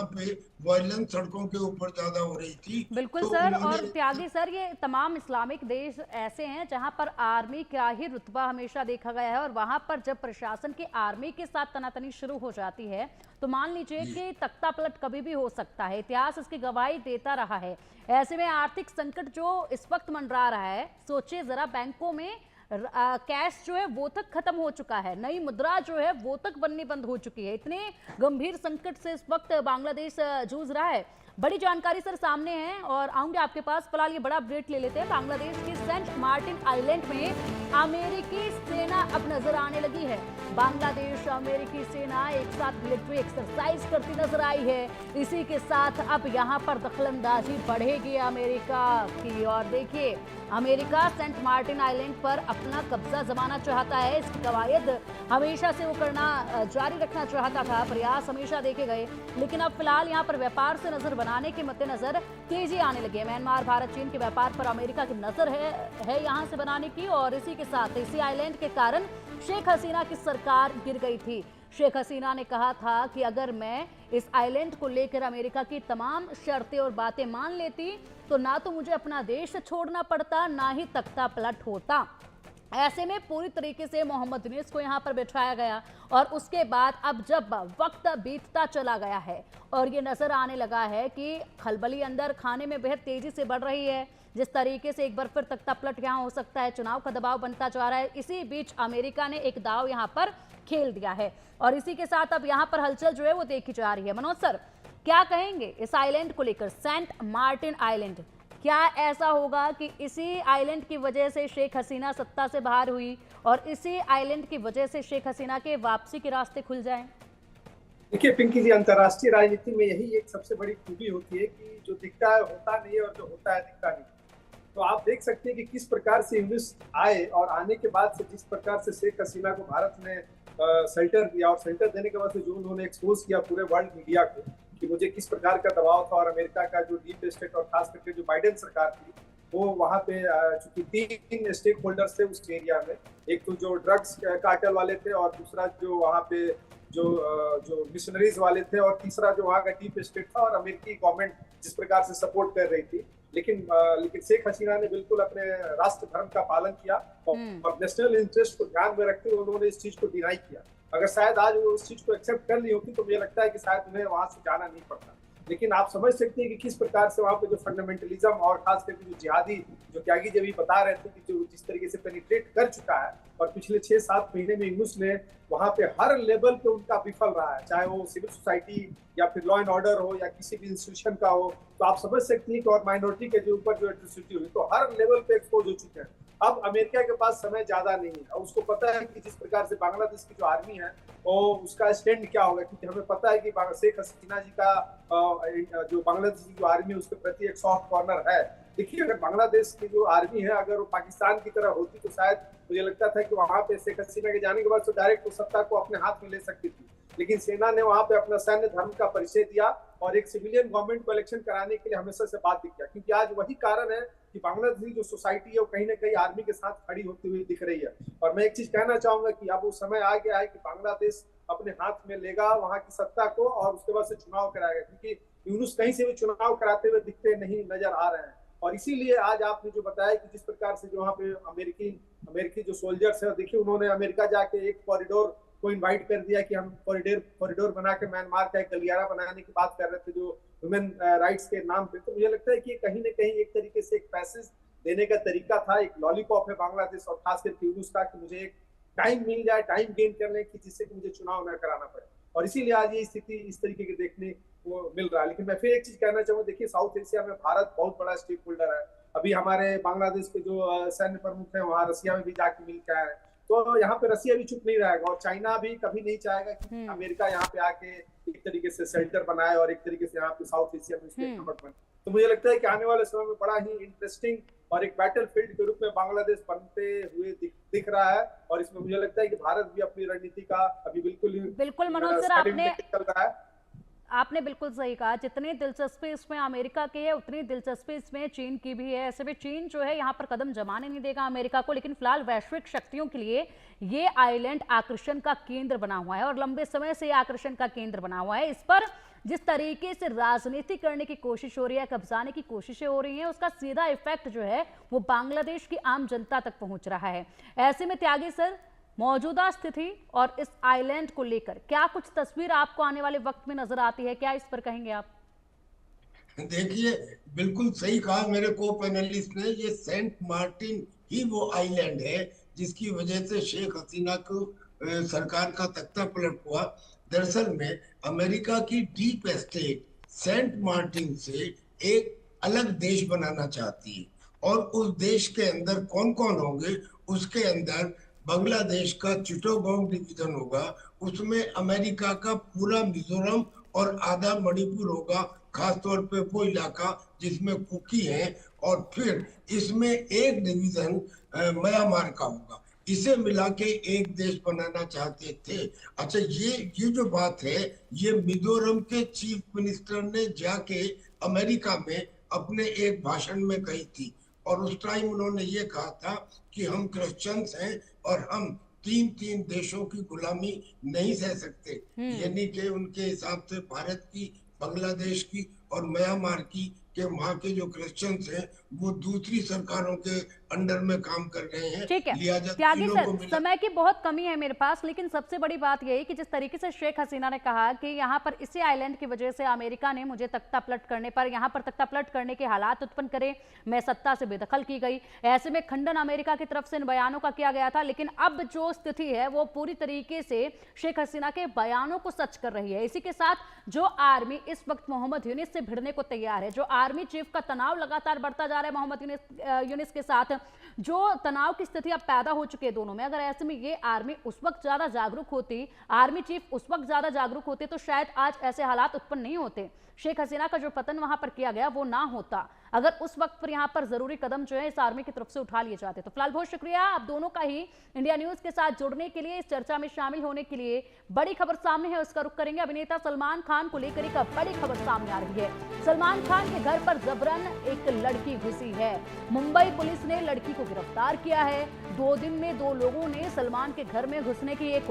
पे वायलेंस सड़कों के ऊपर ज्यादा हो रही थी। बिल्कुल तो सर। उन्होंने और त्यागी सर, ये तमाम इस्लामिक देश ऐसे हैं जहां पर आर्मी का ही रुतबा हमेशा देखा गया है, और वहां पर जब प्रशासन की आर्मी के साथ तनातनी शुरू हो जाती है तो मान लीजिए जी कि तख्ता पलट कभी भी हो सकता है। इतिहास इसकी गवाही देता रहा है। ऐसे में आर्थिक संकट जो इस वक्त मंडरा रहा है, सोचिए जरा, बैंकों में कैश जो है वो तक खत्म हो चुका है, नई मुद्रा जो है वो तक बननी बंद हो चुकी है। इतने गंभीर संकट से इस वक्त बांग्लादेश जूझ रहा है। बड़ी जानकारी सर सामने है और आऊंगे आपके पास। फिलहाल ये बड़ा अपडेट ले लेते हैं। बांग्लादेश के सेंट मार्टिन आइलैंड में अमेरिकी सेना अब नजर आने लगी है। बांग्लादेश अमेरिकी सेना एक साथ मिलिट्री एक्सरसाइज करती नजर आई है। इसी के साथ अब यहाँ पर दखलंदाजी बढ़ेगी अमेरिका की। और देखिए, अमेरिका सेंट मार्टिन आइलैंड पर अपना कब्जा जमाना चाहता है। इसकी कवायद हमेशा से वो करना जारी रखना चाहता था, प्रयास हमेशा देखे गए, लेकिन अब फिलहाल यहाँ पर व्यापार से नजर बनाने के मद्देनजर तेजी आने लगी है। म्यांमार, भारत, चीन के व्यापार पर अमेरिका की नजर है यहाँ से बनाने की। और इसी के साथ इसी आइलैंड के कारण शेख हसीना की सरकार गिर गई थी। शेख हसीना ने कहा था कि अगर मैं इस आइलैंड को लेकर अमेरिका की तमाम शर्तें और बातें मान लेती तो ना तो मुझे अपना देश छोड़ना पड़ता, ना ही तख्ता पलट होता। ऐसे में पूरी तरीके से मोहम्मद यूनुस को यहाँ पर बिठाया गया। और उसके बाद अब जब वक्त बीतता चला गया है और ये नजर आने लगा है कि खलबली अंदर खाने में बेहद तेजी से बढ़ रही है, जिस तरीके से एक बार फिर तख्ता पलट यहाँ हो सकता है, चुनाव का दबाव बनता जा रहा है। इसी बीच अमेरिका ने एक दाव यहाँ पर खेल दिया है और इसी के साथ अब यहाँ पर हलचल जो है वो देखी जा रही है। मनोज सर, क्या कहेंगे इस आइलैंड को लेकर, सेंट मार्टिन आइलैंड? क्या ऐसा होगा कि इसी आइलैंड की वजह से शेख हसीना सत्ता से बाहर हुई और इसी आइलैंड की वजह से शेख हसीना के वापसी के रास्ते खुल जाएं? देखिए पिंकी जी, अंतर्राष्ट्रीय राजनीति में यही एक सबसे बड़ी खूबी होती है कि जो दिखता है होता नहीं है और जो होता है दिखता नहीं। तो आप देख सकते हैं कि किस प्रकार से यूनुस आए और आने के बाद से जिस प्रकार से शेख हसीना को भारत ने शेल्टर दिया और शेल्टर देने के बाद से जो उन्होंने एक्सपोज किया पूरे वर्ल्ड मीडिया को कि मुझे किस प्रकार का दबाव था। और अमेरिका का जो डीप स्टेट और खास करके जो बाइडेन सरकार थी वो वहाँ पे चूंकि 3 स्टेक होल्डर्स थे उस एरिया में, एक तो जो ड्रग्स कार्टेल वाले थे और दूसरा जो वहाँ पे जो मिशनरीज वाले थे और तीसरा जो वहाँ का डीप स्टेट था और अमेरिकी गवर्नमेंट जिस प्रकार से सपोर्ट कर रही थी। लेकिन शेख हसीना ने बिल्कुल अपने राष्ट्र धर्म का पालन किया और नेशनल इंटरेस्ट को ध्यान में रखते हुए उन्होंने इस चीज को डिनाई किया। अगर शायद आज वो उस चीज को एक्सेप्ट कर ली होती तो मुझे लगता है कि शायद उन्हें वहां से जाना नहीं पड़ता। लेकिन आप समझ सकते हैं कि किस प्रकार से वहां पे जो फंडामेंटलिज्म और खास करके जो जिहादी, जो त्यागी जी अभी बता रहे थे कि जो जिस तरीके से पेनिट्रेट कर चुका है और पिछले 6-7 महीने में यूनुस ने वहां पे हर लेवल पे उनका विफल रहा है, चाहे वो सिविल सोसाइटी या फिर लॉ एंड ऑर्डर हो या किसी भी इंस्टीट्यूशन का हो। तो आप समझ सकती हैं कि और माइनॉरिटी के जो ऊपर जो एट्रोसिटी हुई तो हर लेवल पे एक्सपोज हो चुके हैं। अब अमेरिका के पास समय ज्यादा नहीं है और उसको पता है कि जिस प्रकार से बांग्लादेश की जो आर्मी है वो उसका स्टैंड क्या होगा, क्योंकि हमें पता है कि शेख हसीना जी का जो बांग्लादेश की जो आर्मी है उसके प्रति एक सॉफ्ट कॉर्नर है। देखिए, अगर बांग्लादेश की जो आर्मी है अगर वो पाकिस्तान की तरह होती तो शायद मुझे लगता था कि वहां पे शेख हसीना के जाने के बाद तो डायरेक्ट वो सत्ता को अपने हाथ में ले सकती थी। लेकिन सेना ने वहां पे अपना सैन्य धर्म का परिचय दिया और एक सिविलियन गवर्नमेंट को इलेक्शन कराने के लिए हमेशा से बात किया, क्योंकि आज वही कारण है कि बांग्लादेश की जो सोसाइटी है वो कहीं ना कहीं आर्मी के साथ खड़ी होती हुई दिख रही है। और मैं एक चीज कहना चाहूंगा कि अब वो समय आ गया है कि बांग्लादेश अपने हाथ में लेगा वहां की सत्ता को और उसके बाद से चुनाव कराएगा, क्योंकि यूनुस कहीं से भी चुनाव कराते हुए दिखते नहीं नजर आ रहे हैं। और इसीलिए आज आपने जो बताया कि जिस प्रकार से जो वहाँ पे अमेरिकी जो सोल्जर्स है, देखिए उन्होंने अमेरिका जाके एक कॉरिडोर को इनवाइट कर दिया कि हम कॉरिडोर बना के म्यांमार का एक गलियारा बनाने की बात कर रहे थे जो ह्यूमन राइट्स के नाम पे। तो मुझे लगता है कि कहीं ना कहीं एक तरीके से एक पैसेज देने का तरीका था, एक लॉलीपॉप है बांग्लादेश और खास करके यूनुस का कि मुझे एक टाइम मिल जाए, टाइम गेन करने की, जिससे कि मुझे चुनाव न कराना पड़े। और इसीलिए आज ये स्थिति इस तरीके के देखने को मिल रहा है। लेकिन मैं फिर एक चीज कहना चाहूंगा, देखिए साउथ एशिया में भारत बहुत बड़ा स्टेक होल्डर है। अभी हमारे बांग्लादेश के जो सैन्य प्रमुख है वहाँ रसिया में भी जाके मिल के आए, तो यहाँ पे रसिया भी चुप नहीं रहेगा और चाइना भी कभी नहीं चाहेगा कि अमेरिका यहाँ पे आके एक तरीके से शेल्टर बनाए और एक तरीके से यहाँ पे साउथ एशिया में उसके नंबर बने। तो मुझे लगता है कि आने वाले समय में बड़ा ही इंटरेस्टिंग और एक बैटल फील्ड के रूप में बांग्लादेश बनते हुए दिख रहा है। और इसमें मुझे लगता है कि भारत भी अपनी रणनीति का अभी बिल्कुल बिल्कुल मनोज सर, स्टार्टिंग आपने में चल रहा है। आपने बिल्कुल सही कहा, जितनी दिलचस्पी इसमें अमेरिका की है उतनी दिलचस्पी इसमें चीन की भी है। ऐसे में चीन जो है यहाँ पर कदम जमाने नहीं देगा अमेरिका को, लेकिन फिलहाल वैश्विक शक्तियों के लिए ये आइलैंड आकर्षण का केंद्र बना हुआ है और लंबे समय से आकर्षण का केंद्र बना हुआ है। इस पर जिस तरीके से राजनीति करने की कोशिश हो रही है, कब्जाने की कोशिशें हो रही हैं, उसका सीधा इफेक्ट जो है वो बांग्लादेश की आम जनता तक पहुंच रहा है। ऐसे में त्यागी सर, मौजूदा स्थिति और इस आइलैंड को लेकर क्या कुछ तस्वीर आपको आने वाले वक्त में नजर आती है, क्या इस पर कहेंगे आप? देखिए, बिल्कुल सही कहा मेरे को पैनलिस्ट ने। ये सेंट मार्टिन ही वो आइलैंड है जिसकी वजह से शेख हसीना को सरकार का तख्ता पलट हुआ। दरअसल में अमेरिका की डीप स्टेट सेंट मार्टिन से एक अलग देश बनाना चाहती है, और उस देश के अंदर कौन कौन होंगे, उसके अंदर बांग्लादेश का चिटोगोंग डिवीजन होगा, उसमें अमेरिका का पूरा मिजोरम और आधा मणिपुर होगा, खासतौर पे वो इलाका जिसमें कुकी है, और फिर इसमें एक डिवीजन म्यांमार का होगा। इसे मिला के एक देश बनाना चाहते थे। अच्छा, ये जो बात है, ये मिजोरम के चीफ मिनिस्टर ने जाके अमेरिका में अपने एक भाषण में कही थी, और उस टाइम उन्होंने ये कहा था कि हम क्रिश्चियंस हैं और हम तीन तीन देशों की गुलामी नहीं सह सकते। यानी कि उनके हिसाब से भारत की, बांग्लादेश की और म्यांमार की के वहाँ के जो क्रिश्चियंस हैं वो दूसरी सरकारों के अंडर में काम कर रहे हैं। ठीक है लिहाजा त्यागी तीनों को सर, समय की बहुत कमी है मेरे पास, लेकिन सबसे बड़ी बात यही कि जिस तरीके से शेख हसीना ने कहा कि यहाँ पर इसी आइलैंड की वजह से अमेरिका ने मुझे तख्ता पलट करने पर, यहाँ पर तख्ता पलट करने के हालात उत्पन्न करे, मैं सत्ता से बेदखल की गई। ऐसे में खंडन अमेरिका की तरफ से इन बयानों का किया गया था, लेकिन अब जो स्थिति है वो पूरी तरीके से शेख हसीना के बयानों को सच कर रही है। इसी के साथ जो आर्मी इस वक्त मोहम्मद यूनिस से भिड़ने को तैयार है, जो आर्मी चीफ का तनाव लगातार बढ़ता जा रहा है मोहम्मद यूनिस के साथ, जो तनाव की स्थिति अब पैदा हो चुकी है दोनों में, अगर ऐसे में ये आर्मी उस वक्त ज्यादा जागरूक होती, आर्मी चीफ उस वक्त ज्यादा जागरूक होते, तो शायद आज ऐसे हालात उत्पन्न नहीं होते। शेख हसीना का जो पतन वहां पर किया गया वो ना होता, अगर उस वक्त पर यहाँ पर जरूरी कदम जो है इस आर्मी की तरफ से उठा लिए जाते। तो फिलहाल बहुत शुक्रिया आप दोनों का ही इंडिया न्यूज के साथ जुड़ने के लिए, इस चर्चा में शामिल होने के लिए। बड़ी खबर सामने है, उसका रुख करेंगे। अभिनेता सलमान खान को लेकर एक बड़ी खबर सामने आ रही है। सलमान खान के घर पर जबरन एक लड़की घुसी है। मुंबई पुलिस ने लड़की को गिरफ्तार किया है। 2 दिन में 2 लोगों ने सलमान के घर में घुसने की एक